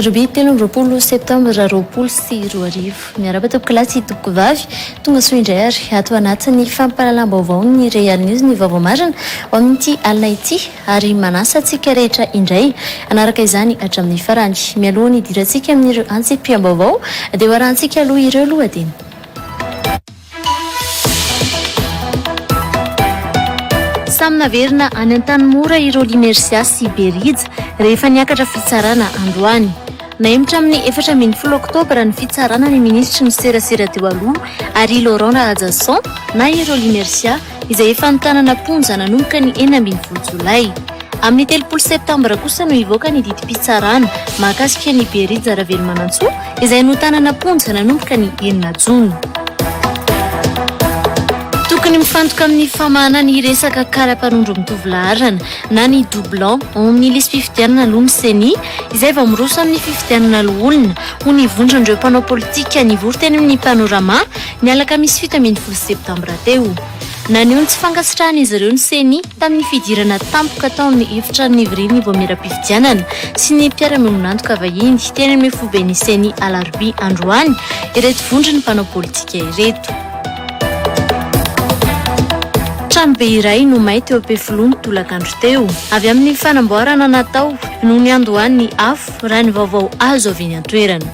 Alarobia 13 septambra 2024 miarahaba kilasy toboko vavy tonga soa indray ary ato anatin'ny fampahalalam-baovao ny Real News ny Vaovao Marina ho amin'ity alina ity ary manasa antsika rehetra indray anaraka izany hatramin'ny farany mialoha ny idirantsika amin'ireo antsim-piam-baovao dia hoarantsika aloha ireo lohateny. Samy naverina any an-tanimora ireo Limersia sy Berija rehefa niakatra fitsarana androany. Naemitra amin'ny 14 oktobra ny fitsarana ny ministry ny serasera teo aloha ary Laurent Adjasson na ireo Limersia izay efa nitanana ponja nanomboka ny 19 Jolay. Amin'ny 30 septambra kosa no ivoaka ny didim-pitsarana mahakasika ny Berija Ravelmanantsoa izay notanana ponja nanomboka ny 9 Jona. Tokony mifantoka amin'ny famahana ny resaka karapanondro mitovy laharana na ny doublant amin'ny lisy fifidianana aloha ny CHAINE izay vao miroso amin'ny fifidianana olona ho nivondron'ireo mpanao politika nivory teny amin'ny panorama ny alakamisy 17 septambra teo. Naneho ny tsy fankasitrahana izy ireo ny CHAINE tamin'ny fidirana tampoka tao amin'ny efitran'ny Ivry vao miara-pifidianana sy ny mpiara-mionantoka vahiny teny amin'ny foben'ny CHAINE alarobia androany ireto vondry ny mpanao politika ireto. Tranobe iray no may teo Ampefiloha tolakandro teo avy amin'ny fanamboarana natao no ny andohan'ny afo raha ny vaovao azo avy eny an-toerana.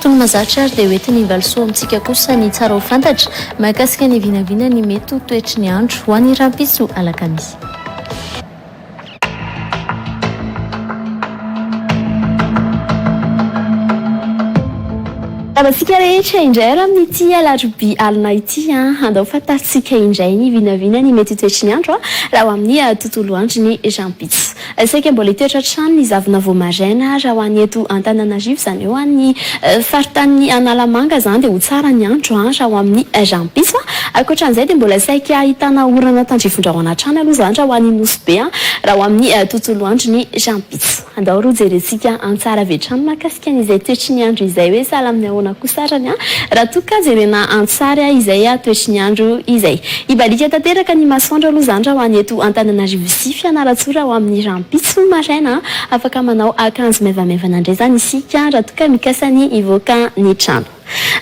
Tony mazatra ary dia hoetiny invalisoa amintsika kosa ny tsara ho fantatra mahakasika ny vinavina ny mety ho toetry ny andro ho an'ny rampitso alakamisy. Tabatsika rehetra indray ary amin'ity alarobia alina ity andao fantaritsika indray ny vinavina ny mety toetry ny andro raha ho amin'ny tontolo andro ny rampitso. Saika mbola hitoetra trano ny zavona Vaomaraina raha ho an'ny eto Antananarivo izany eo ny faritany Analamanga izany dia ho tsara ny andro raha ho amin'ny rampitso. Ankoatran'izay dia mbola saika ahitana orana tandrifondrahona trano aloha izany raha ho an'ny nosy be raha ho amin'ny tontolo andro ny rampitso. Andao roa jerentsika antsara vetrano mahakasika an'izay toetry ny andro izay hoe sahala amin'ny ahoana kosarany raha toka jerena antsara izay toetry ny andro izay. Ibalika tanteraka ny masoandro aloha izany raha ho an'ny eto Antananarivo sy Fianarantsoa raha ho amin'ny rampitso maraina afaka manao akanjo maivamaivana indray izany isika raha toka mikasa ny ivoaka ny trano.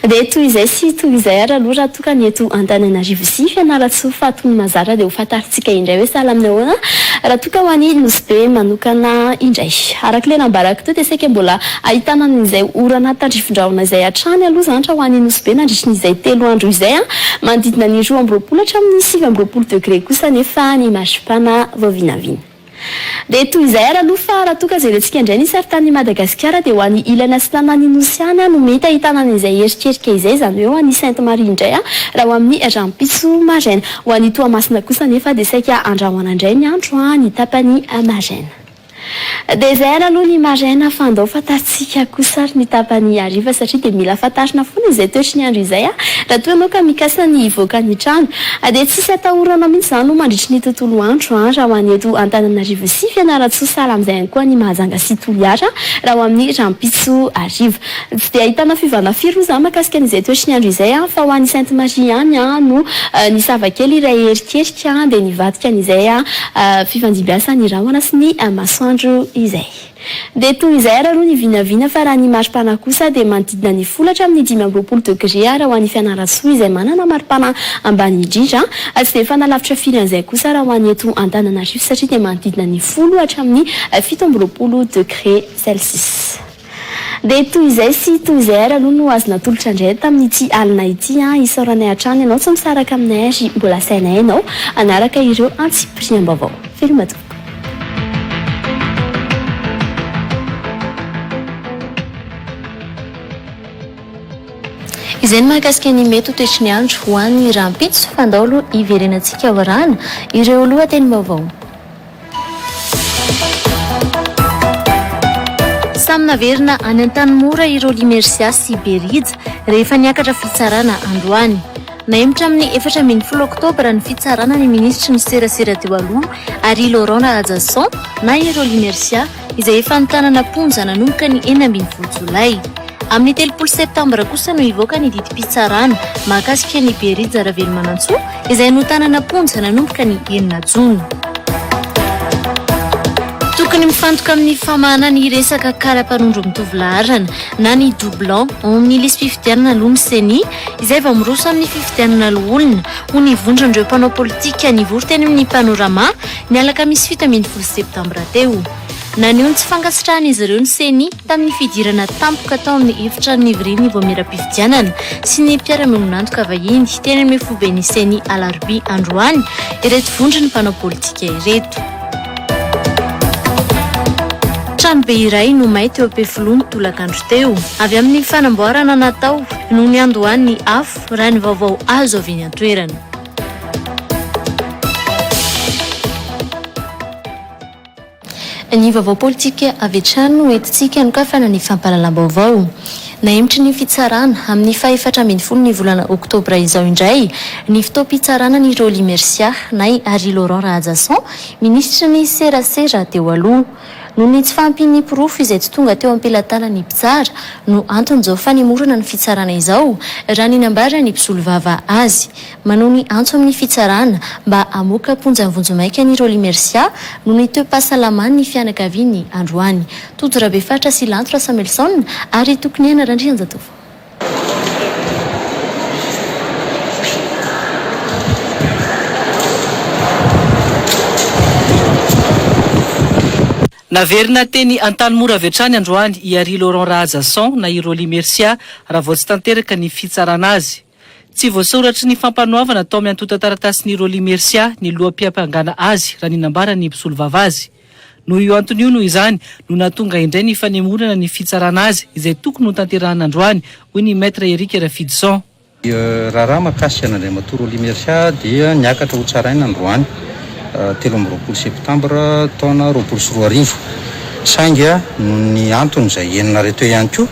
Dia toy izay sy toy izay ary aloha raha toka ny eto Antananarivo sy Fianarantsoa fa tony mazara dia ho fantaritsika indray hoe sahala amin'ny ahoana raha toka ho an'ny nosy be manokana indray. Arak'ilay nambarako teo dia saika mbola ahitana n'izay orana tandrifondrahona izay hatrany aloha izany raha ho an'ny nosy be nandritran'izay 3 andro izay manodidina ny 12 hatramin'ny 19 degré kosa nefa ny marsipana vao vinavina. Dia toy izay ary aloha fa raha toka jerentsika indray ny saritany Madagasikara dia ho an'ny ilana sy tanàna nosy any no mety ahitana n'izay eritrerika izay izany hoe ho an'ny Sainte Marie indray raha ho amin'ny rampitso maraina. Ho an'ny Toamasina kosa nefa dia saika andrahoana indray ny andro ny tapany maraina. Dia izay ary aloha ny maraina fa andao fantaritsika kosa ny tapany hariva satria dia mila fantarina foana izay toetry ny andro izay raha toa ianao ka mikasa ny ivoaka ny trano. Dia tsisy atahorana mihitsy izany no mandritry ny tontolo andro raha ho an'ny eto Antananarivo sy Fianarantsoa sahala amin'izay ihany koa ny Mahajanga sy Toliara raha ho amin'ny rampitso hariva. Tsy dia ahitana fivana firy izany mahakasika an'izay toetry ny andro izay fa ho an'ny Sainte Marie ihany no ny savakely iray eritrerika dia nivadika an'izay fifandimbiasa ny rahona sy ny masoandro izay. Dia toy izay ary aloha ny vinavina fa raha ny maripana kosa dia manodidina ny folatra amin'ny 15 degré raha ho an'ny Fianarantsoa izay manana maripana ambany indrindra. Tsy dia fanalavitra firy an'izay kosa raha ho an'ny eto Antananarivo satria dia manodidina ny 10 hatramin'ny 17 degré Celsius. Dia toy izay sy toy izay ary aloha no azona tolotra indray tamin'ity alina ity isaoranay hatrany ianao tsy misaraka aminay ary mbola sainay ianao anaraka ireo antsim-piam-baovao. Veloma tompoko. Izay ny mahakasika ny mety ho toetry ny andro ho an'ny rampitso fa andao aloha iverenantsika aorana ireo lohateny vaovao. Samy naverina any an-tanimora ireo Limersia sy Berija rehefa niakatra fitsarana androany. Naemitra amin'ny 14 oktobra ny fitsarana ny ministry ny serasera teo aloha ary Laurent Adjasson na ireo Limersia izay efa nitanana ponja nanomboka ny 19 Jolay. Amin'ny 30 septambra kosa no ivoaka ny didim-pitsarana mahakasika ny Berija Ravelmanantsoa izay notanana ponja nanomboka ny 9 Jona. Teny mifantoka amin'ny famana ny resaka karapanondro mitovy laharana na ny doublon amin'ny lisy fifidianana aloha ny CHAINE izay vao miroso amin'ny fifidianana olona ho nivondron'ireo mpanao politika nivory teny amin'ny panorama ny alakamisy 17 septambra teo. Nanio ny tsy fankasitrahan'izy ireo ny CHAINE tamin'ny fidirana tampoka tao amin'ny efitran'ny Ivry vao miara-pifidianana sy ny mpiara-mionantoka vahiny teny amin'ny foben'ny CHAINE alarobia androany ireto vondrony mpanao politika ireto. Tranobe iray no may teo Ampefiloha tolakandro teo avy amin'ny fanamboarana natao no ny andohan'ny afo raha ny vaovao azo avy ny antoerana. Ny vaovao politika avy hatrany no entintsika nokafana ny fampahalalam-baovao. Naemtry ny fitsarana amin'ny 14 ny volana oktobra izao indray ny fitoam-pitsarana ny Roly Mercia nay Ary Laurent Rahajason ministra ny serasera teo aloha. No ny tsy fampin'ny porofo izay tsy tonga teo ampelatana ny mpitsara no anton'izao fanemorana ny fitsarana izao raha ny nambara ny mpisolo vava azy. Manao ny antso amin'ny fitsarana mba amoaka ponjam-vonjomaika ny Roly Mercia no ny toe-pahasalamany ny fianakaviany androany. Todorabe fatra sy Lantra Samuelson ary tokony ana Randrianjatovo. Naverina teny Antanimora avy hatrany androany i Ary Laurent Rahajason na i Roly Mercia raha vao tsy tanteraka ny fitsarana azy. Tsy voasoratra ny fampanoavana tao amin'ny antota taratasin'ny Roly Mercia ny loham-piampangana azy raha ny nambara ny mpisolo vava azy. Noho io antony io noho izany no natonga indray ny fanemorana ny fitsarana azy izay tokony ho tanterahana androany hoy ny maître Eric Rafidson. Raha makasika an'Andriamatoa Roly Mercia dia niakatra ho tsaraina androany 13 Septambra taona 2024. Sainga no ny antony izay enina reto ihany koa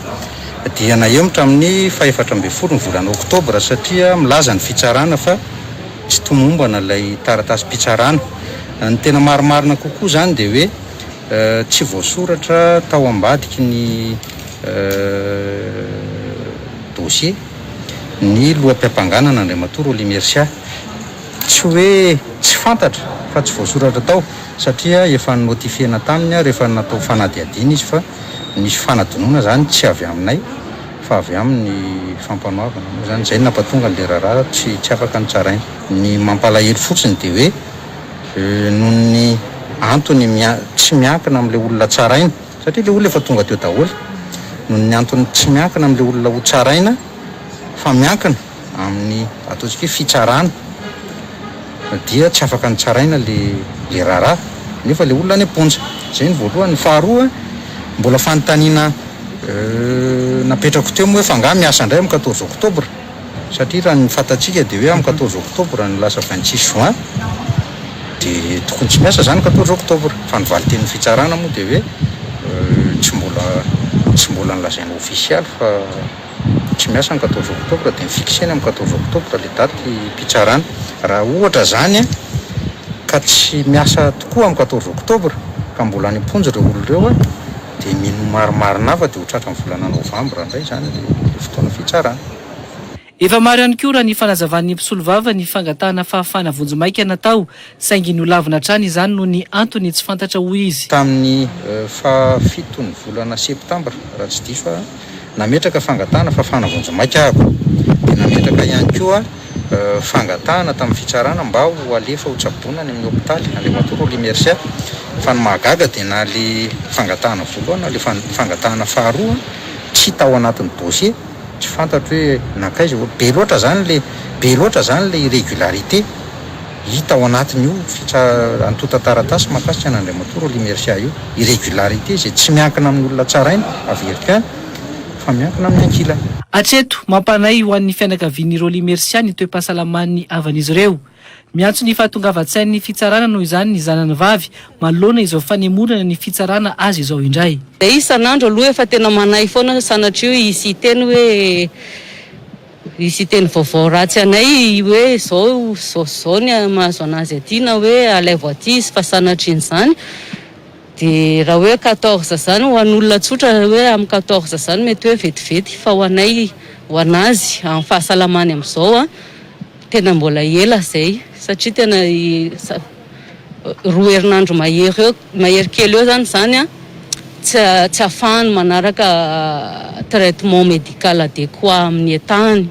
dia nahemotra amin'ny 14 volana oktobra satria milaza ny fitsarana fa tsy tomombana ilay taratasy mpitsarana. Ny tena marimarina kokoa zany dia hoe tsy voasoratra tao ambadiky ny dossier ny loham-piampanganana Andriamatoa Roly Mercia. Tsy hoe tsy fantatra fa tsy voasoratra tao satria efa notifiena taminy rehefa natao fanadihadiana izy fa misy fanadonona zany tsy avy aminay fa avy amin'ny fampanoavana moa zany zay nampatonga le raharaha tsy afaka nitsaraina. Ny mampalahelo fotsiny dia hoe noho ny antony tsy miankina amin'le olona tsaraina satria le olona efa tonga teo daholo. Noho ny antony tsy miankina amin'le olona ho tsaraina fa miankina amin'ny ataontsika hoe fitsarana dia tsy afaka nitsaraina le raharaha nefa le olona any amponja. Zay ny voalohany. Faharoa mbola fanontaniana napetrako teo moa hoe fa miasa indray amin'ny 14 oktobra satria raha ny fantatsika dia hoe amin'ny 14 oktobra ny lasa 26 juin dia tokony tsy miasa zany 14 oktobra fa nivaly teny fitsarana moa dia hoe tsy mbola nilazaina ofisialy fa tsy miasa ny 14 oktobra dia nifikisena amin'ny 14 oktobra le daty mpitsarana. Raha ohatra zany ka tsy miasa tokoa amin'ny 14 oktobra ka mbola any amponja ireo olona ireo dia mino marimarina hafa dia ho tratra amin'ny volana novambra indray zany le fotoana fitsarana. Efa maro ihany koa raha ny fanazavan'ny mpisolo vava ny fangatahana fahafana vonjomaika natao saingy ny olavina hatrany izany noho ny antony tsy fantatra hoy izy. Tamin'ny fahafitony volana septambra raha tsy diso nametraka fangatahana fahafana vonjomaika ako dia nametraka ihany koa fangatahana tamin'ny fitsarana mba ho alefa ho tsabonany amin'ny hopitaly Andriamatoa Roly Mercia. Fa ny mahagaga dia na le fangatahana voalohany na le fangatahana faharoa tsy tao anatin'ny dossier. Tsy fantatro hoe nakaiza be loatra zany le irrégularité hita ao anatiny io antota taratasy mahakasika an'Andriamatoa Roly Mercia io. Irrégularité izay tsy miankina amin'ny olona tsaraina averika fa miankina amin'ny ankila. Hatreto mampanay ho an'ny fianakavian'ny Roly Mercia ny toe-pahasalaman'ny avan'izy ireo. Miantso ny fahatongavan-tsain'ny fitsarana noho izany ny zanany vavy manoloana izao fanemorana ny fitsarana azy izao indray. Isan'andro aloha efa tena manay foana sanatria hisy teny hoe hisy teny vaovao ratsy anay hoe zao ny mahazo anazy aty na hoe alaivo aty sy fa sanatrian'izany. Dia raha hoe 14 zany ho an'olona tsotra hoe amin'ny 14 zany mety hoe vetivety fa ho anay ho anazy amin'ny fahasalamany amin'izao tena mbola ela zay satria tena roa herinandro mahery kely eo zany zany a tsy afahany manaraka traitement médical adéquat amin'ny tany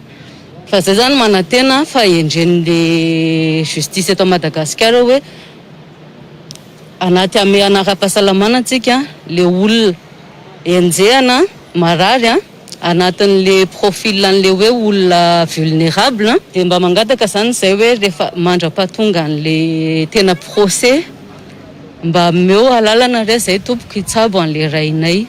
fa zay zany manantena fa endren'le justice eto Madagasikara hoe anaty anara-pahasalamana antsika le olona enjehana marary anatin'le profil an'le hoe olona vulnérable dia mba mangataka zany zay hoe rehefa mandra-pahatonga an'le tena procès mba meo alalana re zay tompoky hitsabo an'le rainay.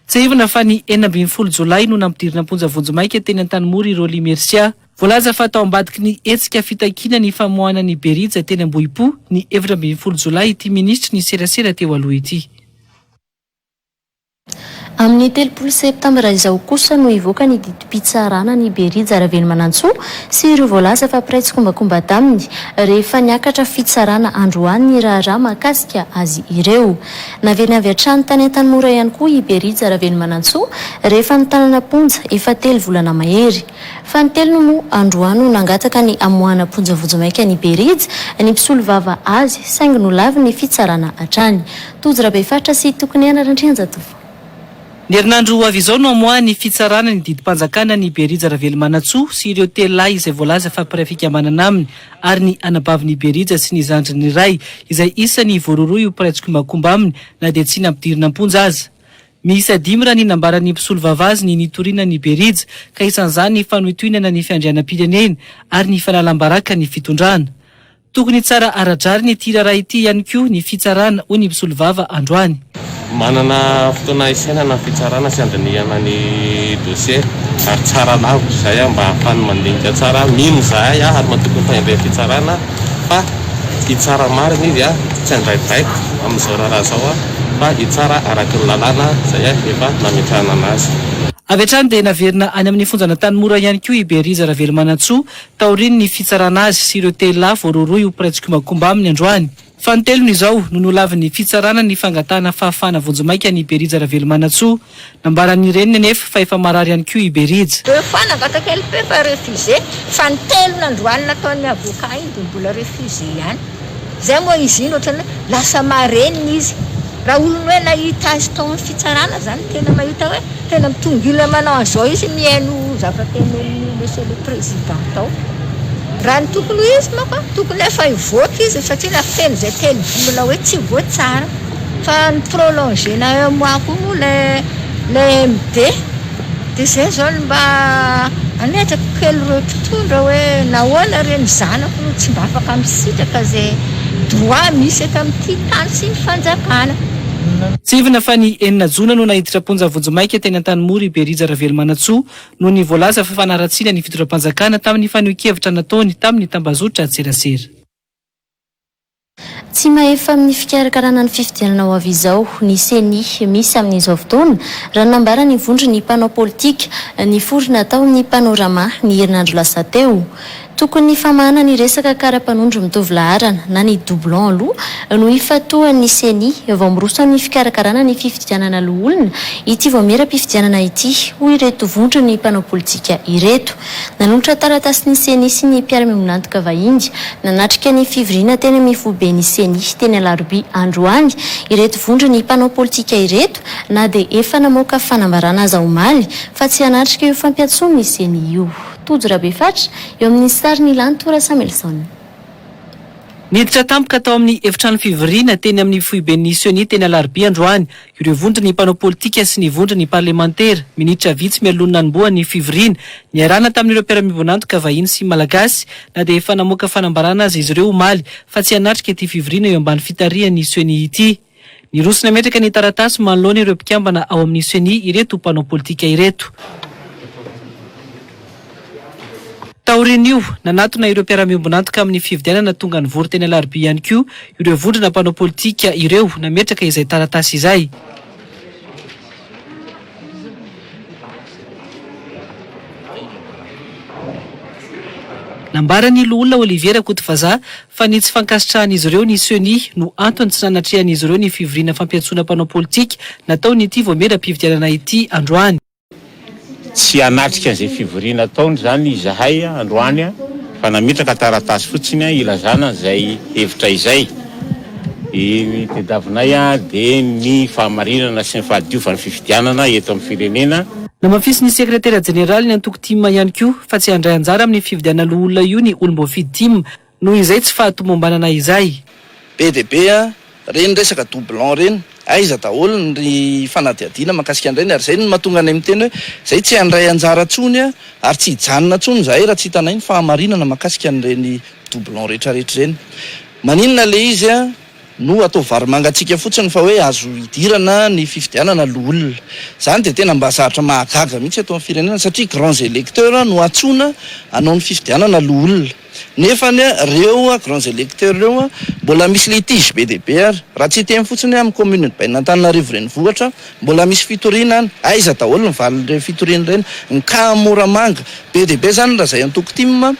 Tsy ivona fa ny 20 Jolay no nampidirina ponja vonjomaika teny Antanimora ireo Limersia. Voalaza fa tao ambadiky ny etsika fitakina ny famoahana ny Berija teny Ambohipo ny 20 Jolay ity ministra ny serasera teo aloha ity. Amin'ny 30 Septambra izao kosa no ivoaka ny didim-pitsarana ny Berija Ravelmanantsoa sy ireo voalaza fa piraitsy kombakomba taminy rehefa niakatra fitsarana androany ny raharaha mahakasika azy ireo. Naveny avy hatrany tany Antanimora ihany koa i Berija Ravelmanantsoa rehefa nitanana ponja efa 3 volana mahery. Fa ny 3 no androany no nangataka ny amoahana ponja vonjomaika ny Berija ny mpisolo vava azy saingy no lavy ny fitsarana hatrany. Tojo Rabefatra sy tokony anarandrianjatovo. Ny herinandro avy izao no amoahany ny fitsarana ny didim-panjakana ny Berija Ravelmanantsoa sy ireo telahy izay voalaza fa mpiray fikamanana aminy ary ny anabavin'ny Berija sy ny zandriny iray izay isany voaroroy io mpiraitsy kombakomba aminy na dia tsy nampidirina amponja aza. Miisa 5 raha ny nambaran'ny mpisolo vavazy ny nitoriana ny Berija ka isan'izany ny fanohitoinana ny fiandrianam-pirenena ary ny fanalambaraka ny fitondrana. Tokony tsara aradrary ny tiraraha ity ihany koa ny fitsarana ho ny mpisolo vava androany. Manana fotoana isaina na fitsarana sy andinihana ny dossier ary tsara lavo zay mba ahafahany mandinika tsara mino zahay ary matokony faindray fitsarana fa itsara marina izy tsy andraidraiky amin'izao raha zao fa itsara araky ny lalàna zay efa nametrahana anazy. Avy hatrany dia naverina any amin'ny fonjana Tanimora ihany koa i Berija Ravelmanantsoa taoriny ny fitsarana azy sy ireo telahy voaroroy ho piraitsy kombakomba aminy androany. Fa ny 3 izao no nolavin'ny fitsarana ny fangatahana fahafahana vonjomaika ny Berija Ravelmanantsoa. Nambaran'ny reniny anefa fa efa marary ihany koa i Berija. Rehefa nangataka LP fa refusé fa ny 3 n'androany nataon'ny avocat iny dia mbola refusé ihany. Zay moa izy iny ohatrany lasa mareniny izy. Raha olona hoe nahita azy tao amin'ny fitsarana zany tena mahita hoe tena mitongila manao an'izao izy mihaino zava-tenen'ny monsieur le président tao. Raha ny tokony izy mako tokony efa hivoaka izy satria nafiteny zay teny volana hoe tsy voatsara fa ny prolongé na mois koa le MD dia zay zao mba anetraka kely ireo mpitondra hoe nahoana reny zanako no tsy mba afaka misitraka zay droit misy eto amin'ity tany sy ny fanjakana. Tsy ivona fa ny 9 Jona no nahiditra ponja vonjomaika teny Antanimora i Berija Ravelmanantsoa no ny voalaza fa fanaratsiana ny fitondram-panjakana tamin'ny faneho-kevitra nataony tamin'ny tambazotra tserasera. Tsy mahefa amin'ny fikarakarana ny fifidianana ho avy izao ny seni misy amin'izao fotoana raha nambara ny vondry ny mpanao politika ny fory natao ny panorama ny herinandro lasa teo. Tokony famahana ny resaka kara-panondro mitovy laharana na ny doublon aloha no ifatohan'ny seni vao miroso ny fikarakarana ny fifidianana loholona ity vao miera-pifidianana ity ho ireto vondry ny mpanao politika ireto. Nanolotra taratasy ny seni sy ny mpiara-miombonantoka vahiny nanatrika ny fivoriana teny mifobe ny seni teny Alarobia androany ireto vondry ny mpanao politika ireto na dia efa namoaka fanambarana azy omaly fa tsy hanatrika io fampiatsony ny seni io. Tojo Rabefatra eo amin'ny sariny Lantora Samuelson. Niditra tampoka tao amin'ny efitrano fivoriana teny amin'ny foiben'ny Sioni teny Alarobia androany ireo vondry ny mpanao politika sy ny vondry ny parlementaire minitra vitsy mialonina ny ny fivoriana niarana tamin'ireo mpiara-miombonantoka vahiny sy malagasy na dia efa namoaka fanambarana azy izy ireo omaly fa tsy hanatrika ity fivoriana eo ambany fitarihan'ny Sioni ity. Nirosona metraka ny taratasy manoloana ireo mpikambana ao amin'ny Sioni ireto mpanao politika ireto. Taorin'io nanatona ireo mpiara-miombonantoka amin'ny fifidianana tonga ny vory teny Alarobia ihany koa ireo vondrona mpanao politika ireo nametraka izay taratasy izay. Nambarany olona Oliviera Kotovaza fa ny tsy fankasitrahan'izy ireo ny Sioni no antony tsy nanatrehan'izy ireo ny fivoriana fampiatsona mpanao politika nataony ity vao miera-pifidianana ity androany. Tsy anatrika izay fivoriana taony zany izahay androany fa nametraka taratasy fotsiny ilazana izay hevitra izay i tediavinay a dia ny fahamarinana sy ny fahadiovan'ny fifidianana eto amin'ny firenena. Namafisy ny sekretera jeneraly ny antoko tima ihany koa fa tsy handray anjara amin'ny fividianana olona io ny olom-boafidy tima noho izay tsy fahatomombanana izay. Be dia be reny resaka doublon reny aiza daholo ny fanadihadiana makasika an'ireny ary zay no mahatonga any amin'ny teny hoe zay tsy handray anjara tsony ary tsy hijanona tsony zahay raha tsy hitanay ny fahamarinana makasika an'ireny doublon rehetrarehetra reny. Maninona le izy no atao varomangatsika fotsiny fa hoe azo hidirana ny fifidianana loolona. Zany dia tena mba saratra mahagaga mihitsy atao amin'ny firenena satria grands électeurs no atsona anao ny fifidianana loolona. Nefa reo grands électeurs reo mbola misy litige be dia be ary raha tsy teny fotsiny amin'ny commune Bainantananarivo renivohitra mbola misy fitoriana aiza daholo ny valiny fitoriana ireny ka moramanga be dia be zany raha zay antoko tima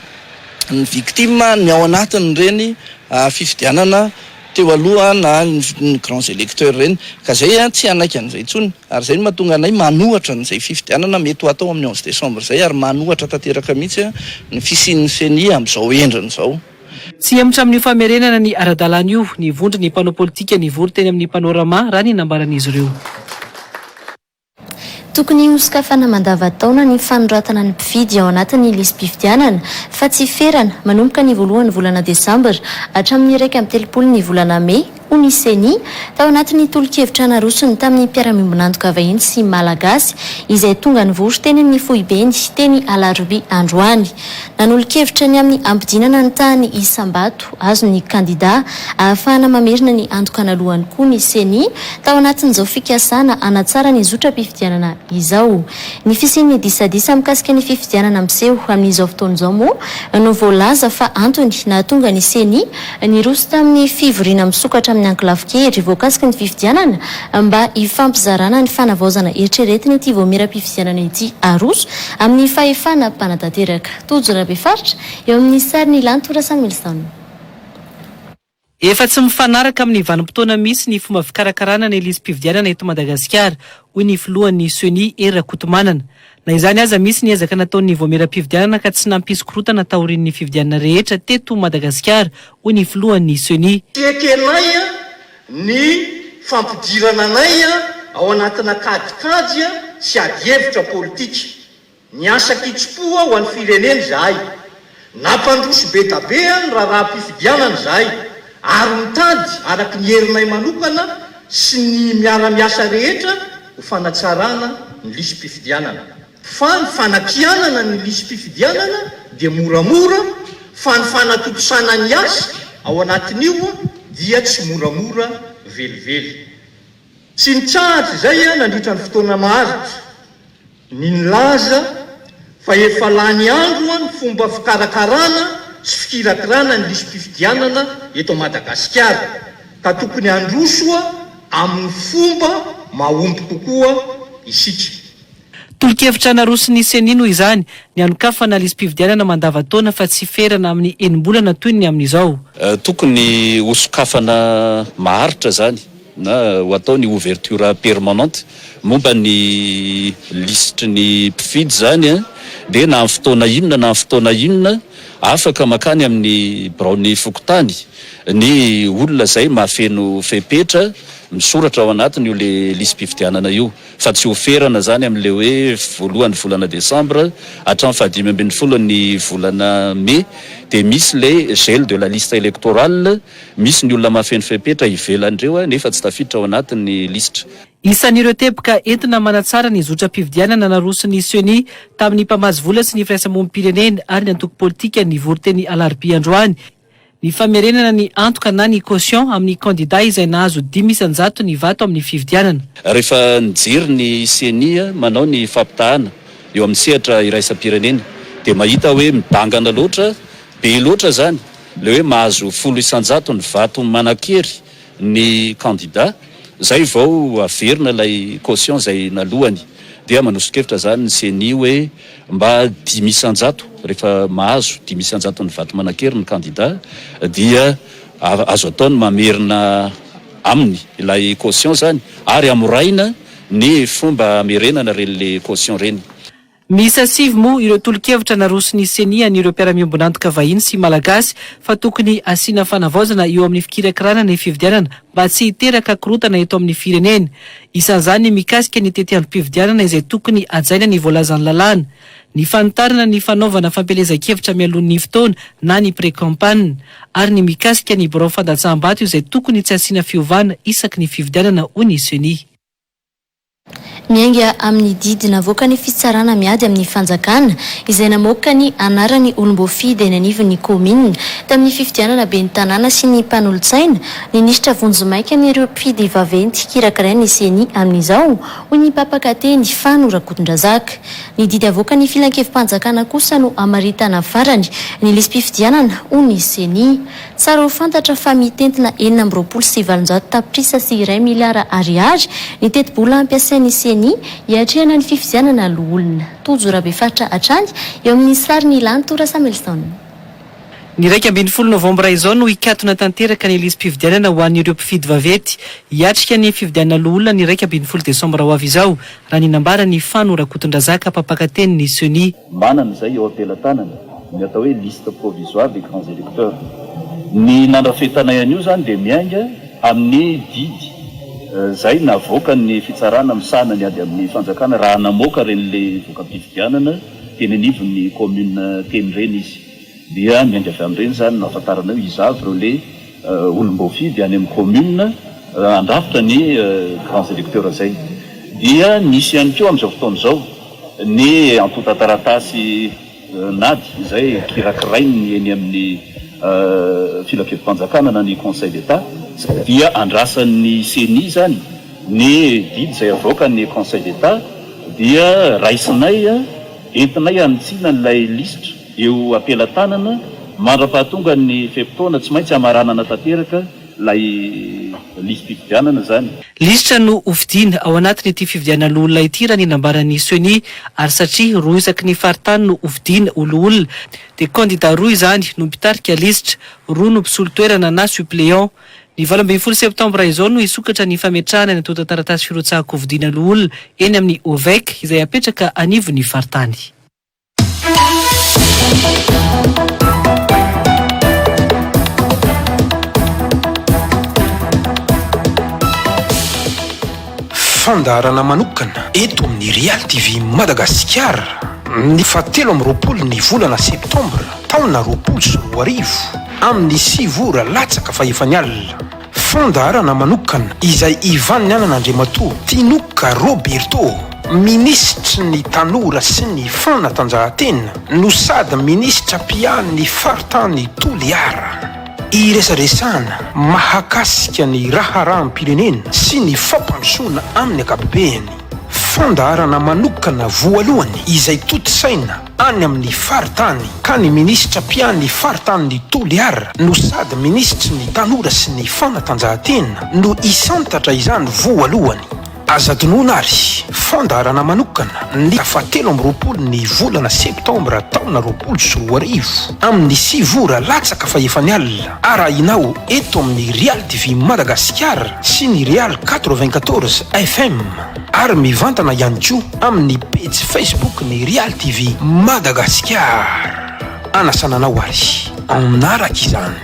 ny victime ny ao anatiny reny fifidianana teo aloha na ny grands électeurs reny ka zay tsy anaiky an'izay tsony ary zay no mahatonga anay manohatra n'izay fifidianana mety ho atao amin'ny 11 décembre zay ary manohatra tanteraka mihitsy ny fisian'ny CHAINE amin'izao endriny izao. Tsy hemitra amin'ny famerenana ny ara-dalàna io ny vondry ny mpanao politika nivory teny amin'ny panorama raha ny nambaran'izy ireo. Tokony hosikafana mandavataona ny fanoratana ny mpifidy ao anatin'ny lisam-pifidianana fa tsy ferana manomboka ny voalohan'ny volana Desambra hatramin'ny 1 ny volana May ho ny CHAINE tao anatin'ny tolo-kevitra narosony tamin'ny mpiara-miombonantoka vahiny sy malagasy izay tonga ny vory teny amin'ny foibeny teny alarobia androany. Nanolo-kevitra ny amin'ny ampidinana ny tany isam-bato azo ny kandida ahafahana mamerina ny antoka analuany koa ny CHAINE tao anatin'izao fikasana anatsara ny zotra-pifidianana izao. Ny fisian'ny disadisa mikasika ny fifidianana miseho amin'izao fotoan'izao moa no voalaza fa antony nahatonga ny CHAINE niroso tamin'ny fivoriana misokatra amin'ny ankilavokely voakasika ny fifidianana mba hifampizarana ny fanavaozana eritreretiny ity voamera-pifidianana ity aroso amin'ny fahefana mpanatanteraka. Tojora befaritra eo amin'ny sariny lantora Samuelson. Efa tsy mifanaraka amin'ny vanim-potoana misy ny fomba fikarakarana ny lisam-pifidianana eto Madagasikara hoy ny filohan'ny CHAINE Kotomanana. Na izany aza misy ny ezaka nataon'ny voamera-pifidianana ka tsy nampisy korotana taorian'ny fifidianana rehetra teto Madagasikara hoy ny filohan'ny CHAINE. Tekenay ny fampidirana anay ao anatina kadikady sy adihevitra politika. Ny asa kitsipoa ho an'ny fireneny zahay. Nampandroso be tabe ny raha-pifidianana zahay. Ary mitady araky ny herinay manokana sy ny miara-miasa rehetra ho fanatsarana ny lisam-pifidianana. Fa ny fanakianana ny lisam-pifidianana dia moramora fa ny fanatotosana ny asa ao anatin'io dia tsy moramora velively. Tsy nitsahatra zay nandritra ny fotoana maharitra ny nilaza fa efa lany andro ny fomba fikarakarana sy fikirakirana ny lisam-pifidianana eto Madagasikara ka tokony androsoa amin'ny fomba mahomby kokoa isika. Tolo-kevitra naroson'ny CHAINE noho izany ny anokafana lisam-pifidianana mandavataona fa tsy ferana amin'ny enim-bolana toy ny amin'izao. Tokony hosokafana maharitra zany na ho atao ny ouverture permanente momba ny lisitry ny mpifidy zany dia na amin'ny fotoana inona na amin'ny fotoana inona afaka makany amin'ny biraon'ny fokotany ny olona zay mahafeno fepetra misoratra ao anatiny io le lisam-pifidianana io fa tsy oferana zany amin'le hoe voalohan'ny volana Desambra hatramin'ny 15 ny volana Mai dia misy le gel de la liste électorale misy ny olona mahafeno fepetra ivelan'ireo nefa tsy tafiditra ao anatin'ny lisitra. Isan'ireo teboka entina manatsara ny zotra-pifidianana naroson'ny CHAINE tamin'ny mpamazy vola sy ny firaisamonim-pirenena ary ny antoko politika nivory teny alarobia androany ny famerenana ny antoka na ny caution amin'ny kandida izay nahazo 500 ny vato amin'ny fifidianana. Rehefa nijery ny CHAINE manao ny fampitahana eo amin'ny sehatra iraisam-pirenena dia mahita hoe midangana loatra be loatra zany le hoe mahazo 100 ny vato manakery ny kandida zay vao averina lay caution zay nalohany dia manosokevitra zany ny CHAINE hoe mba 500 rehefa mahazo 500 ny vato manakery ny kandida dia azo ataony mamerina aminy ilay caution zany ary amoraina ny fomba amerenana reny le caution reny. Misa sivy moa ireo tolo-kevitra narosony senia ny ireo mpiara-miombonantoka vahiny sy malagasy fa tokony asiana fanavaozana eo amin'ny fikirakirana ny fividianana mba tsy hiteraka korotana eto amin'ny firenena. Isan'izany mikasika ny tetiandrom-pividianana izay tokony ajaina ny voalazan'ny lalàna. Ny fanotarana ny fanaovana fampelezan-kevitra mialohan'ny fotoana na ny pré-campagne ary ny mikasika ny birao fandatsaham-bato izay tokony tsy asiana fiovana isaky ny fividianana oniseny. Miainga amin'ny didy navoaka ny fitsarana miady amin'ny fanjakana izay namoaka ny anarany olombofidy eny anivon'ny komina tamin'ny fifidianana ben'ny tanàna sy ny mpanolotsaina ny nisitra vonjomaika n'ireo mpidy vaventy kirakirainy seny amin'izao hoy ny mpapakateny Fanora Kotondrazaka. Ny didy avoaka ny filan-kevim-panjakana kosa no amaritana farany ny lisy-pifidianana hoy seny. Tsara ho fantatra fa mitentina 4,700 tapitrisa sy 1 miliara ariary ny teti-bola ampiasain'ny seny hiatrehana ny fifidianana loholona. Tojorabefaritra hatrany eo amin'ny sariny Ilany Tora Samuelson. Ny 20 Novambra izao no hikatona tanteraka ny lisy-pividianana ho an'ireo mpifidy vavety. Hiatrika ny fividianana loholona ny 20 Desambra ho avy izao raha ny nambara ny Fanora Kotondrazaka mpapakateny ny seny. Manana izay eo ampelantanana ny atao hoe liste provisoire des grands électeurs. Ny nandrafetanay an'io zany dia miainga amin'ny didy zay navoaka ny fitsarana misana ny ady amin'ny fanjakana raha namoaka ren'le voka-pifidianana teny anivon'ny commune teny reny izy. Dia miainga avy amin'ireny zany nahafantarana izavy ireo le olombofidy any amin'ny commune andrafitra ny grands électeurs zay. Dia nisy ihany koa amin'izao fotoana izao ny antota-taratasy nady izay kirakirainy eny amin'ny filan-kevim-panjakana na ny conseil d'état dia andrasan'ny seny zany ny didy zay avoaka ny conseil d'état dia raisinay entinay anitsina n'ilay lisitra eo ampelantanana mandra-pahatonga ny feptaona tsy maintsy amaranana tanteraka lay lisy-pifidianana zany. Lisitra no hofidiana ao anatin'ity fividianana olona ity raha ny nambaran'ny seny ary satria roa isaky ny faritany no hofidiana olona dia candidat roa izany no mpitarika lisitra, roa no mpisolo toerana na suppléant. Ny 12 Septambra izao no isokatra ny fametrahana ny antota-taratasy firotsahako hofidiana olona eny amin'ny OVEC izay apetraka anivon'ny faritany. Fandarana manokana eto amin'ny Real TV Madagasikara ny 17 ny volana Septambra taona 2020 amin'ny 9 ora latsaka fa efany alina. Fandarana manokana izay Ivan Andriamatoa Tinoka Roberto ministra ny tanora sy ny fanatanjahantena no sady ministra pian'ny faritany Toliara. Iresaresana mahakasika ny raharam-pirenena sy ny fampandrosoana amin'ny ankapobeny. Fandarana manokana voalohany izay totosaina any amin'ny faritany ka ny ministra pian'ny faritany Toliara no sady ministra ny tanora sy ny fanatanjahantena no isantatra izany voalohany. Azadonoana ary fandarana manokana ny 17 ny volana Septambra taona 2020 amin'ny 9 ora latsaka fa efany alina arahinao eto amin'ny Real TV Madagasikara sy ny Real 94 FM ary mivantana ihany koa amin'ny page Facebook ny Real TV Madagasikara. Anasananao ary aminaraka izany.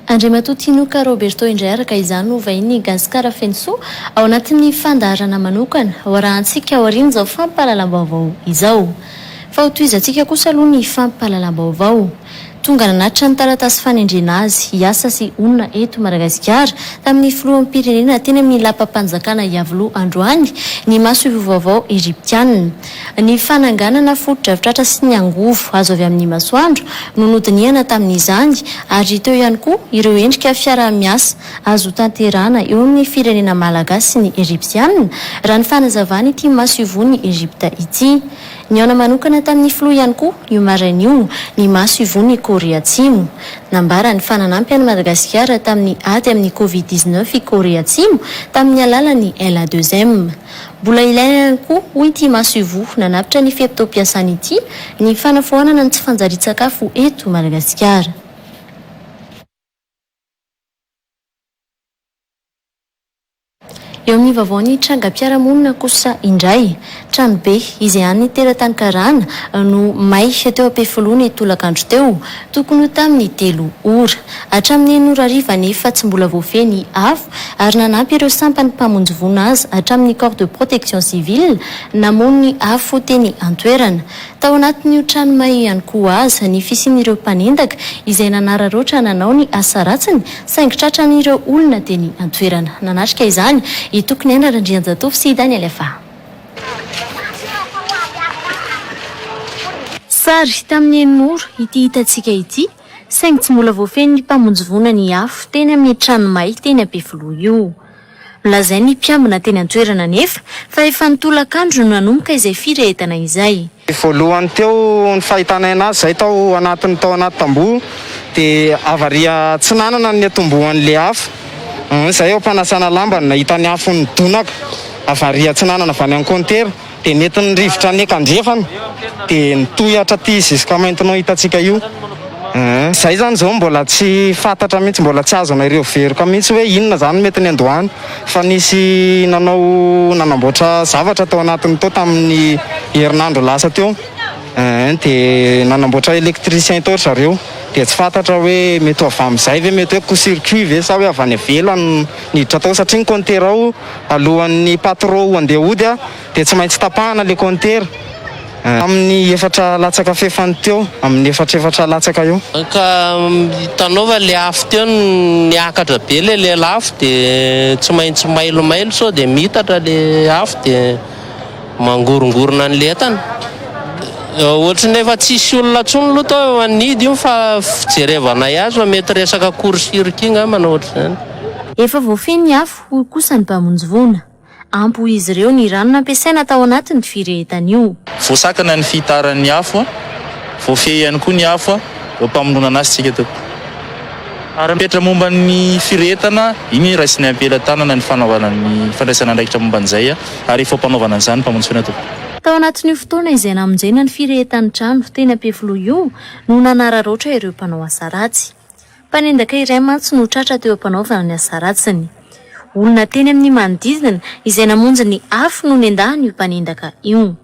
Andriamatoa Tinoka Roberto indray araka izany no vahiny Gasikara Fenso ao anatin'ny fandarana manokana ao arahantsika ao aoriana izao fampahalalam-baovao izao. Fa ho toizantsika kosa aloha ny fampahalalam-baovao. Tonga nanatitra ny taratasy fanendrena azy hiasa sy onona eto Madagasikara tamin'ny filoham-pirenena teny amin'ny lapam-panjakana Iavoloha Androany ny maso vaovao Egyptianina. Ny fananganana foto-drafitratra sy ny angovo azo avy amin'ny masoandro no nodiniana tamin'izany ary teo ihany koa ireo endrika fiaraha-miasa azo tanterahana eo amin'ny firenena malagasy sy ny Egyptianina raha ny fanazavany ity maso ivony Egypta ity. Ny aona manokana tamin'ny filoha ihany koa io marain'io ny maso ivony Korea Atsimo. Nambara ny fananampy any Madagasikara tamin'ny ady amin'ny Covid-19 i Korea Atsimo tamin'ny alalan'ny LA2M. Mbola ilaina ihany koa hoy ity maso ivo nanapitra ny fiatom-piasana ity ny fanafoanana ny tsy fanjarian-tsakafo eto Madagasikara. Eo amin'ny vaovaony trangam-piarahamonina kosa indray tranobe izay any teratany karana no may teo am-pefoloana tolakandro teo tokony ho tamin'ny 3 ora hatramin'ny 9 ariva nefa tsy mbola voafeny afo ary nanampy ireo sampany mpamonjy voninahitra hatramin'ny corps de protection civile namono ny afo teny antoerana. Tao anatin'io trano may ihany koa aza ny fisian'ireo mpanendaka izay nanararoatra nanao ny asa ratsiny saingy tratran'ireo olona teny antoerana. Nanatrika izany itokony ana Randrianjatofo sy Daniel Efa. Sary tamin'ny 9 ora ity hitantsika ity saingy tsy mbola voafeny ny mpamonjy vonina ny afo teny amin'ny trano may teny am-pefoloha io. Lazay ny mpiambina teny antoerana nefa fa efa nitolakandro no nanomboka izay firehetana izay. Voalohany teo ny fahitana anazy zay tao anatin'ny tao anaty tamboho dia avaria tsy nanana ny atombohan'le afo. Zay eo mpanasana lamba nahita ny afo ny donaka avaria tsy nanana avy any an-kontera dia nentin'ny rivotra ny ekandrefana dia nitoy hatraty ziska maintenant hitantsika io. Zay zany zao mbola tsy fantatra mihitsy, mbola tsy azona ireo veroka mihitsy hoe inona zany mety ny andohany fa nisy nanamboatra zavatra tao anatiny tao tamin'ny herinandro lasa teo dia nanamboatra électricien tao zareo dia tsy fantatra hoe mety avy amin'izay ve mety hoe court-circuit ve sa hoe avy any ivelany niditra tao satria ny kontera ao alohan'ny patron andeha hody dia tsy maintsy tapahana le kontera amin'ny efatra latsaka fefany teo amin'ny efatra latsaka eo ka tanova le afo teo niakatra be le lafo dia tsy maintsy mailomailo sao dia mitatra le afo dia mangorongorona ny letany. Ohatra nefa tsisy olona tsony aloha tao anidy io fa fijerevana azy fa mety resaka court-circuit ngambana ohatra zany. Efa voafeny ny afo kosa ny mpamonjy vona. Ampy izy ireo ny rano nampiasaina tao anatin'ny firehetana io. Voasakana ny fitaran'ny afo, voafehy ihany koa ny afo eo mpamonona azy tsika teo. Ary mipetra momba ny firehetana, iny raisiny ampelatanana ny fanaovana ny fandraisana andraikitra momba an'izay ary efa mpanaovana an'izany mpamonjy fena teo. Tao anatin'io fotoana izay namonjena ny firehetan'ny trano teny am-pefoloha io no nanararoatra ireo mpanao asa ratsy. Mpanendaka iray mantsy no tratra teo am-panaovana ny asa ratsiny. Olona teny amin'ny manodidina izay namonjy ny afo no nendahan io mpanendaka io.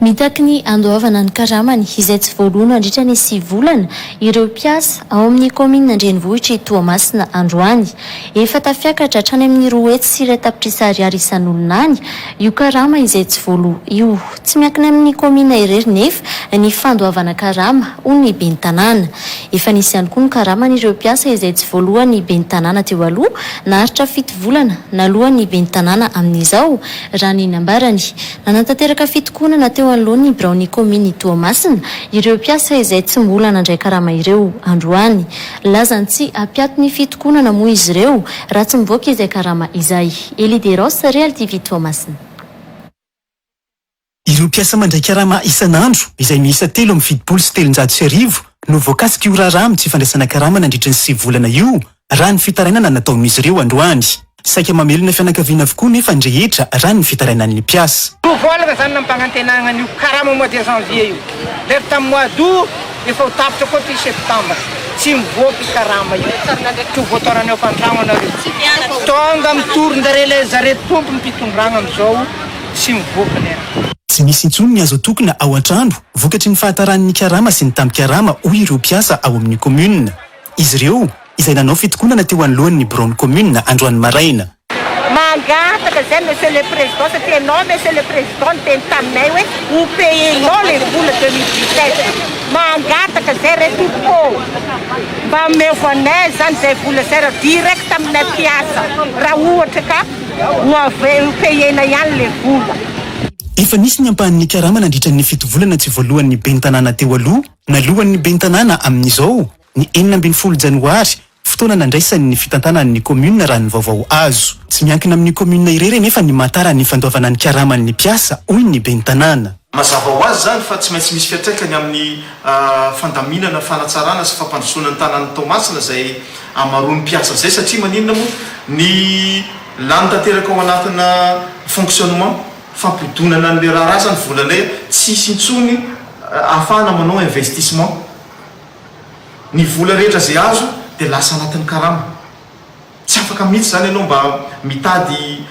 Mitaky ny andoavana ny karamany izay tsy voaloana andritra ny 9 volana ireo mpiasa ao amin'ny komina Andrenivohitra Toamasina androany. Efa tafiakatra hatrany amin'ny 2 hetsy sy 2 tapitrisa ariary isan'olona any io karama izay tsy voaloa io. Tsy miankina amin'ny komina irery nefa ny fandoavana karama ho ny ben'ny tanàna. Efa nisy ihany koa ny karaman'ireo mpiasa izay tsy voaloa ny ben'ny tanàna teo aloha naharitra 7 volana naloha ny ben'ny tanàna amin'izao raha ny nambarany. Nanantanteraka fitokonana teo alohan'ny braony kominy Toamasina ireo mpiasa izay tsy mbola nandray karama ireo androany. Lazany tsy apiato ny fitokonana moa izy ireo raha tsy mivoaka izay karama izay. Elideros, Real TV Toamasina. Ireo mpiasa mandray karama isan'andro izay miisa 3 amin'ny fidipolo sy 300 no voakasika io raharaha tsy fandraisana karama nandritra ny 9 volana io raha ny fitarainana nataon'izy ireo androany. Saika mamelona fianakaviana avokoa nefa andrehetra raha ny fitarainan'ny mpiasa. Volana zany nampanantenana io karama mois de janvier io. Rehefa tamin'ny mois d'août efa ho tapitra koa ty septambra. Tsy mivoaka karama io. Tsy voatorana eo fantrano anareo. Tonga mitoron-darela zareo tompo mpitondrana amizao tsy mivoaka nera. Tsy misy intsony ny azo tokona ao an-trano vokatry ny fahataran'ny karama sy ny tampi-karama hoy ireo mpiasa ao amin'ny komuna. Izy ireo izay nanao fitokonana teo anolohan'ny braony komuna androany maraina. Mangataka zay monsieur le président, c'était non monsieur le président teny taminay hoe ho payenao le vola 2017. Mangataka zay reto mba mevanay zany zay vola zay raha direct aminay mpiasa raha ohatra ka ho payena ihany le vola. Efa nisy ny ampahan'ny karama nandritra ny 7 volana tsy voalohan'ny ben'ny tanàna teo aloha nalohan'ny ben'ny tanàna amin'izao ny 19 janoary fotoana nandraisan'ny fitantanan'ny commune raha ny vaovao azo. Tsy miankina amin'ny commune irery nefa ny matara ny fandoavana ny karaman'ny mpiasa hoy ny ben'ny tanàna. Mazava ho azy zany fa tsy maintsy misy fiantraikany amin'ny fandaminana fanatsarana sy fampandrosoana ny tanàn'ny Tomasina izay amaroan'ny mpiasa zay satria maninona moa ny lany tanteraka ao anatina fonctionnement fampidonana an'le raha zany volana tsisy intsony ahafahana manao investissement ny vola rehetra zay azo dia lasa anatin'ny karama. Tsy afaka mihitsy zany ianao mba mitady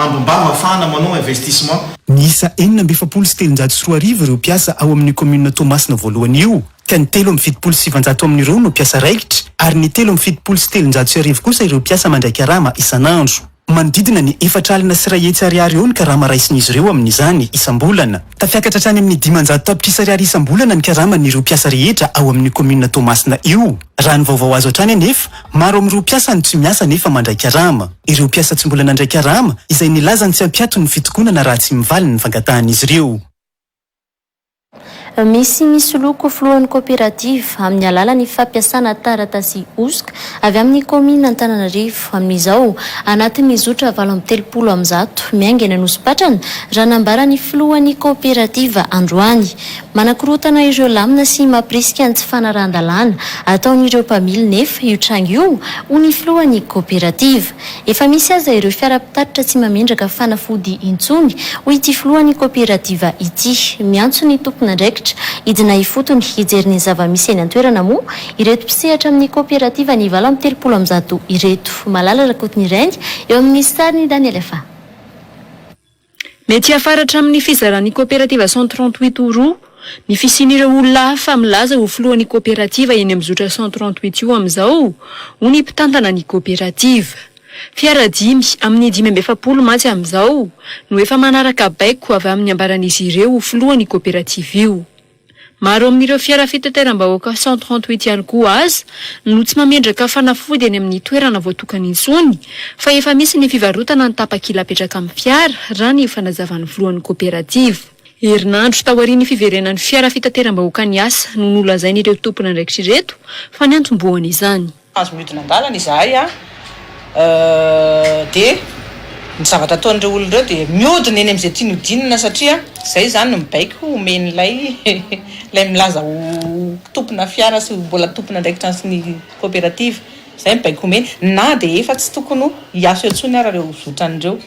ambom-bava ahafahana manao investissement. Niisa 4,740 ireo mpiasa ao amin'ny commune Tomasina voalohany io, ka ny 7,700 amin'ireo no mpiasa raikitra ary ny 7,730 kosa ireo mpiasa mandray karama isan'andro. Manodidina ny 4,4 sy 1 ariary eo ny karama raisin'izy ireo amin'izany isam-bolana. Tafiakatra hatrany amin'ny 500 tapitrisa ariary isam-bolana ny karaman'ireo mpiasa rehetra ao amin'ny commune Tomasina io. Raha ny vaovao azo hatrany anefa, maro amin'ireo mpiasa ny tsy miasa nefa mandray karama. Ireo mpiasa tsy mbola nandray karama izay nilazany tsy ampiato ny fitokonana raha tsy mivaly ny fangatahan'izy ireo. Misy loko filohan'ny coopérative amin'ny alalan'ny fampiasana taratasy oska avy amin'ny commune Antananarivo amin'izao anatin'ny zotra 730 miaingana nospatrana raha nambarany filohan'ny coopérative androany. Manakorotana ireo lamina sy mampirisika ny tsy fanarahan-dalàna ataon'ireo mpamily nefa io trano io ho ny filohan'ny coopérative. Efa misy aza ireo fiara-pitatitra tsy mamindraka fanafody intsony ho ity filohan'ny coopérative ity. Miantso ny tompona ndraikitra idina ifotony hijeriny zava-misy eny an-toerana moa ireto mpisehatra amin'ny coopérative ny 730 ireto. Malala rakotiny rendy eo amin'ny sariny Daniel Efa. Mety afaratra amin'ny fizaran'ny coopérative 138 oro ny fisian'ireo olona hafa milaza ho filohan'ny coopérative eny amin'ny zotra 138 io amin'izao ho ny mpitantana ny coopérative. Fiara 5 amin'ny 540 matsy amin'izao no efa manaraka baiko avy amin'ny ambaran'izy ireo ho filohan'ny coopérative io. Maro amin'ireo fiara fitateram-bahoaka 138 ihany koa aza no tsy mametraka fanafody eny amin'ny toerana voatokana intsony fa efa misy ny fivarotana ny tapakila apetraka amin'ny fiara raha ny fanazavan'ny filohan'ny coopérative. Herinandro tao aorian'ny fiverenan'ny fiara fitateram-bahoaka ny asa no nolazain'ireo tompona ndraikitra ireto fa ny antombohana izany. Azo midina andalana izahay dia ny zavatra ataon'ireo olona ireo dia miodina eny amin'izay tiany hodinina satria izay zany no mibaiko omen'ilay ilay milaza ho tompona fiara sy mbola tompona ndraikitra sy ny coopérative izay mibaiko omeny na dia efa tsy tokony hiaso intsony ara ireo zotran'ireo.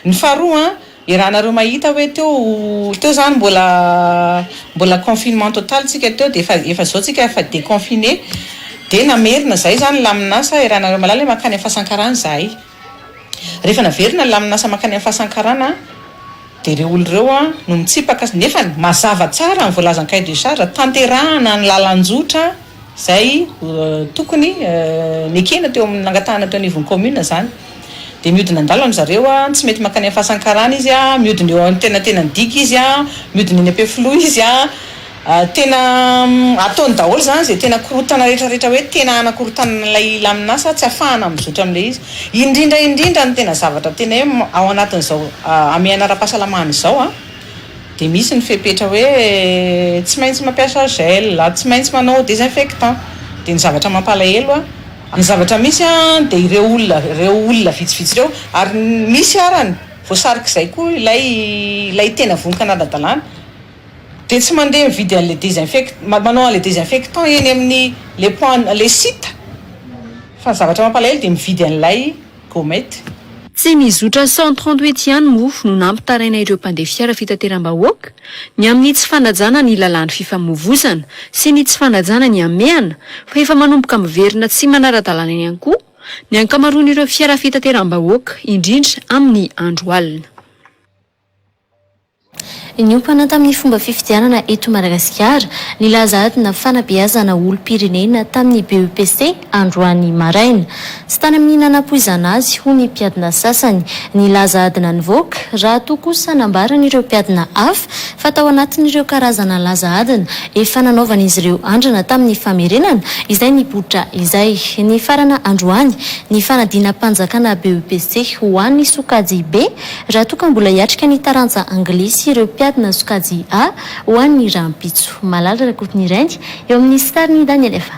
Ny faharoa iranareo mahita hoe teo zany mbola confinement total tsika teo dia efa zao tsika efa déconfiné dia namerina zay zany laminasa iranareo malala makany amin'ny fahasankarana zahay. Rehefa naverina laminasa makany amin'ny fahasankarana dia ireo olona ireo no mitsipaka nefa mazava tsara ny voalazan cahier de charge tanterahana ny lalanjotra zay tokony nekena teo amin'ny nangatahana teo anivon'ny commune zany. Dia miodina andalana zareo tsy mety makany amin'ny fahasankarana izy miodina eo amin'ny tena diky izy miodina eny am-pefilo izy tena ataony daholo zany zay tena korotana rehetrarehetra hoe tena anakorotana ilay laminasa tsy ahafahana mizotra amin'ilay izy. Indrindra ny tena zavatra tena hoe ao anatin'izao amin'ny anara-pahasalamana izao dia misy ny fepetra hoe tsy maintsy mampiasa gel, tsy maintsy manao désinfectant. Dia ny zavatra mampalahelo ny zavatra misy dia ireo olona vitsivitsy ireo ary misy arany voasarika izay koa ilay tena vonikana ara-dalàna dia tsy mandeha mividy an'ilay désinfectant manao an'ilay désinfectant eny amin'ny les sites fa zavatra mampalahelo dia mividy an'ilay gomety. Tsy mizotra 138 ihany moa no nampitaraina ireo mpandeha fiara fitateram-bahoaka ny amin'ny tsy fanajana ny lalàn'ny fifamoivoizana sy ny tsy fanajana ny ameana fa efa manomboka miverina tsy manara-dalàna ihany koa ny ankamaroan'ireo fiara fitateram-bahoaka indrindra amin'ny andro alina. Niompana tamin'ny fomba fifidianana eto Madagasikara nilaza adina fanabeazana olom-pirenena tamin'ny BEPC androany maraina sy tany amin'ny nanapoizana azy ho ny mpiadina sasany nilaza adina nivoaka raha toa kosa nambaran'ireo mpiadina hafa fa tao anatin'ireo karazana laza adina efa nanaovan'izy ireo andrana tamin'ny famerenana izay nipoitra izay ny farana androany ny fanadina mpanjakana BEPC ho an'ny sokajy B raha toa ka mbola hiatrika ny taranja anglisy ireo na sokajy A ho an'ny rampitso. Malala rakotiny rendy eo amin'ny stariny Daniel Efa.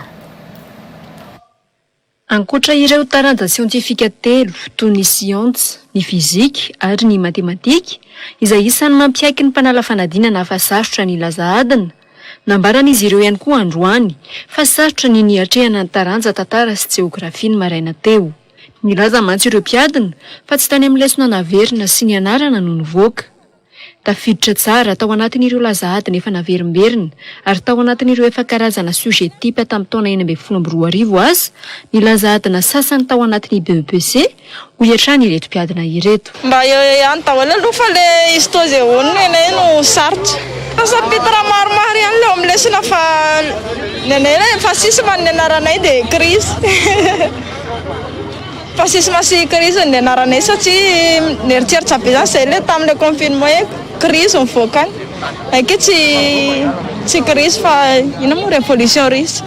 Ankoatra ireo taranja sientifika telo toy ny siansa, ny fizika ary ny matematika izay isan'ny mampiaiky ny mpanala fanadinana hafa sarotra ny ilaza adina, nambaran'izy ireo ihany koa androany fa sarotra ny niatrehana ny taranja tantara sy jeografia ny maraina teo. Nilaza mantsy ireo mpiadina fa tsy tany amin'ny lesona naverina sy ny anarana no nivoaka. Tafiditra tsara tao anatin'ireo lazaadina efa naverimberina ary tao anatin'ireo efa karazana sujet type tamin'ny taona 2012 aza, ny lazaadina sasany tao anatin'ny BEPC ho iatrany ireto mpiadina ireto. Mba ihany daholo aloha fa le histose onona enay no sarotra. Sapitra maromaro ihany leo amin'ny lesona fa nenay fa sisy man ny anaranay dia crise. Fa sisy masy crise ny anaranay satria neritreritra be zany izay le tamin'ilay confinement crise mivoaka any. Ake tsy crise fa ina moa révolution russe.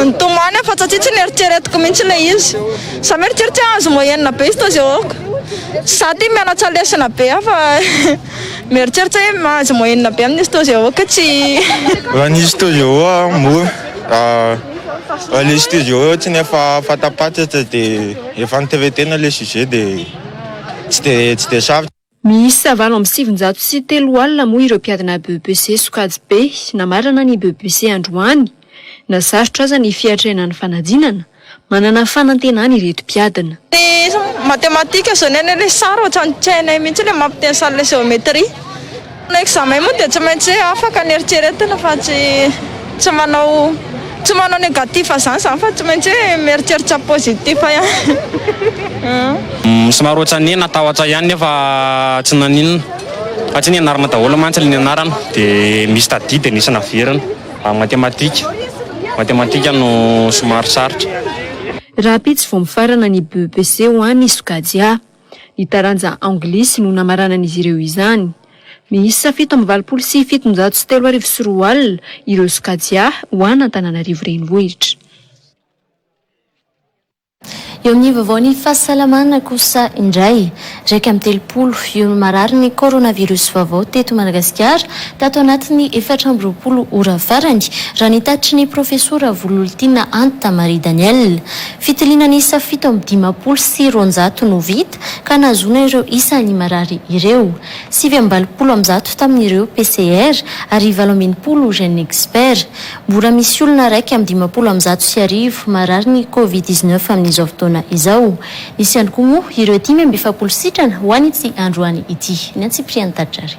Nitomany fa satria tsy neritreretiko mihitsy le izy. Sa mieritreritry azo moyenne be izy tao ôko. Sady mianatra lesona be fa mieritreritry hoe mahazo moyenne be amin'izy tao ôko tsy. An'izy tao eo moa le studio tsy nefa fatapatatra dia efa nitevitena le sujet dia tsy dia sarotra. Misy 703 alina moa ireo mpiadina BEPC sokajy be namarana ny BEPC androany. Nasarotra aza ny fiatrehana ny fanadinana, manana fanantenana ireto mpiadina. Ny matematika zao neny le sara ohatrany CHAINE mihitsy le mampiteny sary le géométrie. Na examen moa dia tsy maintsy afaka nieritreretana fa tsy manao négatif zany fa tsy maintsy mieritreritra positif ihany. Somary ohatrany natahotra ihany nefa tsy naninona fa tsy ny anarana daholo mantsy ny anarana dia misy tadi dia nisy naverana matematika no somary sarotra. Raha pitsy vao mifarana ny BEPC ho an'ny sokajy A, ny taranja anglisy no namaranan'izy ireo izany. Misy 723 alina ireo sokajy A ho an'ny Antananarivo renivohitra. Eo amin'ny vaovaon'ny fahasalamana kosa indray, raika amin'ny 30 eo marary ny coronavirus vaovao teto Madagasikara tato anatin'ny 420 ora farany raha nitatitry ny profesora Vololtina Anta Marie Daniel. Fitiliana isa 720 no vita ka nahazoana ireo isan'ny marary ireo. 720 tamin'ireo PCR ary 20 gène expert. Mbola misy olona raika amin'ny 50 marary ny COVID-19 amin'izao fotoana izao. Nisy ihany koa moa ireo 10 sitrana ho an'ity androany ity. Ny Antsipriany Tatrary.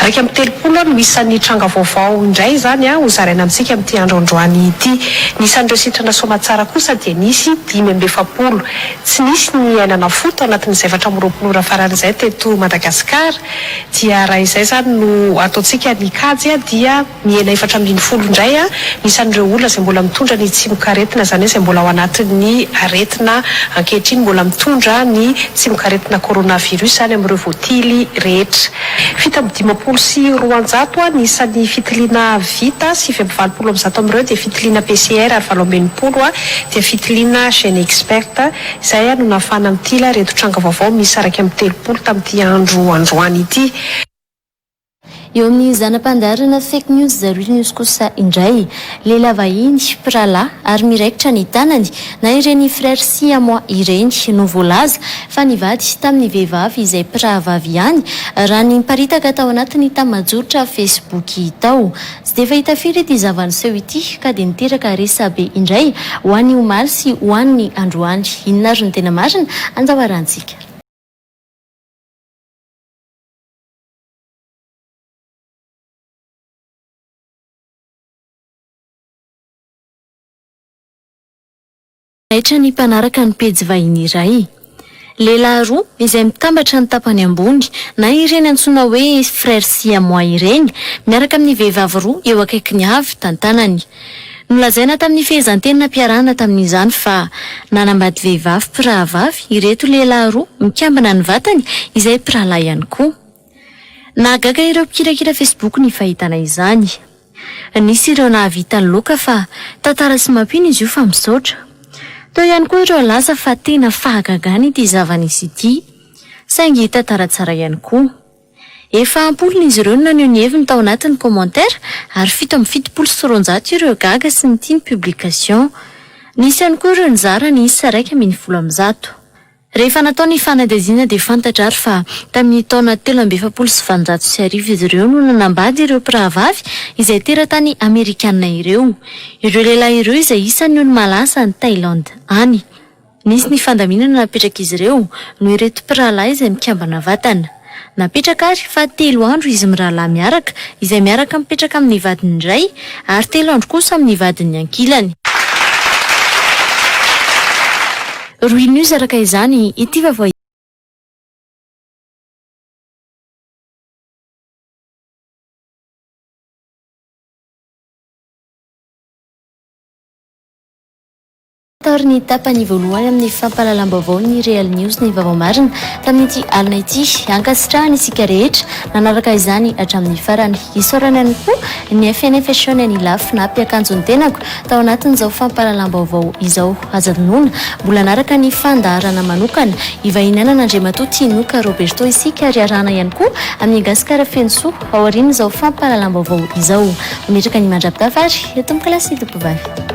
Raika amin'ny 30 no isan'ny tranga vaovao indray zany ho zaraina amintsika amin'ity androandroany ity. Nisan'ireo sitrana somatsara kosa dia nisy 10 tsy nisy ny ainana foto anatin'izay 420 ora farany izay teto Madagasikara. Dia raha izay zany no ataontsika ny kajy dia miaina 410 indray nisan'ireo olona izay mbola mitondra ny tsimokaretina zany izay mbola ao anatin'ny aretina ankehitriny mbola mitondra ny tsimokaretina coronavirus any amin'ireo voatily rehetra. Fita amin'ny 10 nisan'ny fitiliana vita 720 amin'ireo dia fitiliana PCR ary 20 dia fitiliana gène expert izay no nafana mitila reto tranga vaovao misy raika amin'ny 30 tamin'ity androany ity. Eo amin'ny zanam-pandarana fake news Zero News kosa indray, lehilahy vahiny mpiralahy ary miraikitra ny tanany na ireny frère siamoa ireny no voalaza fa nivady tamin'ny vehivavy izay mpirahavavy ihany raha ny miparitaka tao anatiny tamajoritra Facebook tao. Tsy dia fahita firy ity zavaniseho ity ka dia niteraka resabe indray ho an'ny omaly sy ho an'ny androany. Inona ary ny tena marina anjawarantsika. Naitra ny mpanaraka ny pejy vahiny iray. Lehilahy roa izay mitambatra ny tapany ambony na ireny antsoina hoe frère siamoa ireny miaraka amin'ny vehivavy roa eo akaiky avy tantanany. Nolazaina tamin'ny fehezantenina mpiarahana tamin'izany fa nanambady vehivavy mpirahavavy ireto lehilahy roa mikambana ny vatany izay mpiralahy ihany koa. Nahagaga ireo mpikirakira Facebook ny fahitana izany. Nisy ireo nahavita ny loka fa tantara sy mampino izy io fa misaotra. Tao ihany koa ireo laza fa tena fahagagana ity zava-nisy ity, saingy tantara tsara ihany koa. Efa ampolony izy ireo naneho ny heviny tao anatin'ny commentaire ary 770 ireo gaga sy ny tiany publication. Nisy ihany koa ireo nizara ny isa raika amin'ny 10%. Rehefa natao ny fanadezina dia fantatra ary fa tamin'ny taona 1770 izy ireo no nanambady ireo mpiravavy izay teratany Amerikanina ireo. Ireo lehilahy ireo izay isan'ny olo malasa ny Thaïlande any. Nisy ny fandaminana napetraka izy ireo no ireto mpirahalahy izay mikambana vatana. Napetraka ary fa 3 andro izy mirahalahy miaraka izay miaraka mipetraka amin'ny vadiny iray ary 3 andro kosa amin'ny vadiny ankilany. Roy news araka izany ity vaovao Tor ny tapany voalohany amin'ny fampahalalam-baovao ny Real News ny Vaovao Marina tamin'ity alina ity ankasitrahany isika rehetra nanaraka izany hatramin'ny farany. Isaorana ihany koa ny FNFSN ny lafy na mpiakanjon'ny tenako tao anatin'izao fampahalalam-baovao izao. Ajanonona mbola naraka ny fandaharana manokana ivahinana n'Andriamatoa Tinoka Roberto isika ary arahana ihany koa amin'ny gasikara fensoa ao aorian'izao fampahalalam-baovao izao. Mametraka ny mandrapitafary eto mikilasy topovavy.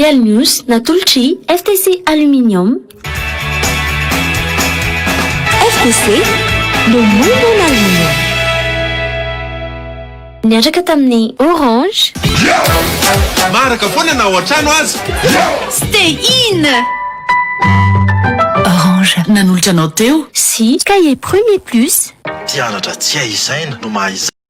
Real News natolotry FTC Aluminium. FTC le monde en aluminium. Niatraka tamin'ny Orange. Maraka foana na ao an-trano azy. Stay in. Orange nanolotra anao teo? Si, Cahier Premier Plus. Tianatra tsy hay isaina no maha